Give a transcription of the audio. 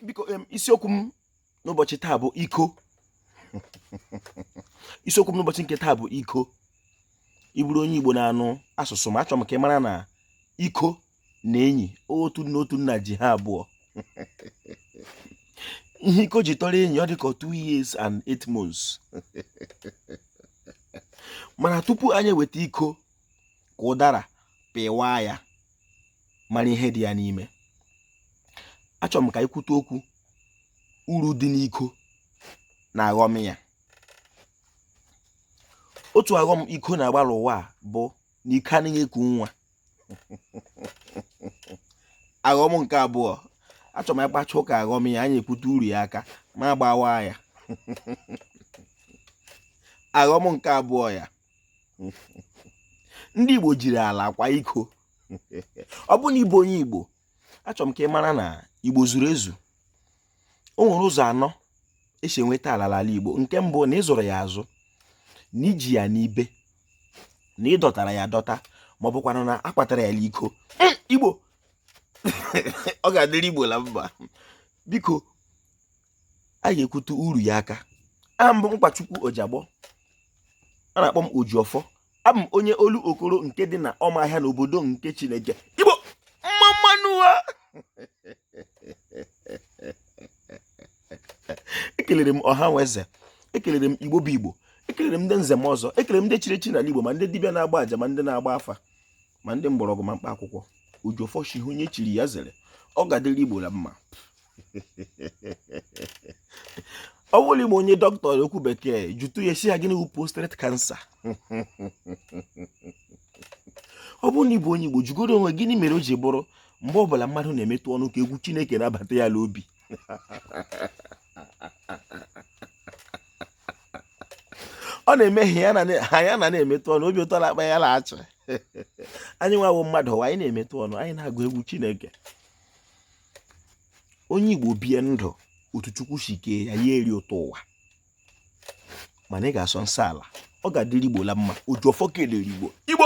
biko isiokwu m n'ụbọchị taa bụ iko. Isiokwu m n'ụbọchị nke taa bụ iko. Ị bụrụ onye Igbo na-anụ asụsụ m, achọrọ m ka ị mara na iko na enyi otu n'otu nna ji ha abụọ. Ihe iko ji tọrọ enyi ọ dị ka 2 years and 8 months. Mana tupu anyị weta iko ka ụdara pịwa ya mara ihe dị ya n'ime, achọrọ m ka anyị kwute okwu uru dị n'iko na aghọm ya. Otu aghọm iko na-agba n'ụwa bụ na iko anaghị eku nwa. Aghọm nke abụọ, achọrọ m ịkpacha ụka aghọm ya, anyị ekwute uru ya aka ma agbawa ya. Aghọm nke abụọ ya, ndị Igbo jiri ala akwa iko. Ọ bụ na ịbụ onye Igbo, achọrọ m ka ị mara na Igbo zuru ezu. O nwere ụzọ anọ esi enweta ala n'ala Igbo. Nke mbụ, na ịzụrụ ya azụ, na iji ya n'ibe, na ịdọtara ya dọta, ma ọ bụkwanụ na akpatara ya n'iko. Igbo ọ ga-adịrị Igbo la mba. Biko a ga-ekwute uru ya aka. Aha m bụ Mkpachukwu Ojiagbọ, a na-akpọ m Ojiọfọ. Abụ m onye olu okoro nke dị na Ọmahịa n'obodo nke Chineke. Igbo mmanụwa. Ekelere m ọha nweze, ekelere m Igbo bụ Igbo, ekelere m ndị nze m ọzọ, ekelere m ndị chiri echi n'ala Igbo, ma ndị dibịa na-agba aja, ma ndị na-agba afa, ma ndị mgbọrọgwụ ma mkpa akwụkwọ. Ojiọfọ shi onye chiri ya zere, ọ ga-adịrị Igbo la mma. Ọ bụrụ m onye dọkịta okwu bekee, jụtụ ya si ya gịnị bụ prostate cancer. Ọ bụrụ na ịbụ onye Igbo, jụgoro onwe gịnị mere o ji bụrụ mgbe ọbụla mmadụ na-emetụ ọnụ ka egwu Chineke na-abata ya n'obi. Ọ na-emehie ya na-emetụ ọnụ, obi ụtọ na-akpa ya na-achị. Anyị nwawo mmadụ ụwa, anyị na-emetụ ọnụ, anyị na-agụ egwu Chineke. Onye Igbo bie ndụ otu Chukwu si kee ya, ya eri ụtọ ụwa, mana ị ga-asọ nsọ ala. Ọ ga-adịrị Igbo la mma. Ojiọfọ kelere Igbo. Igbo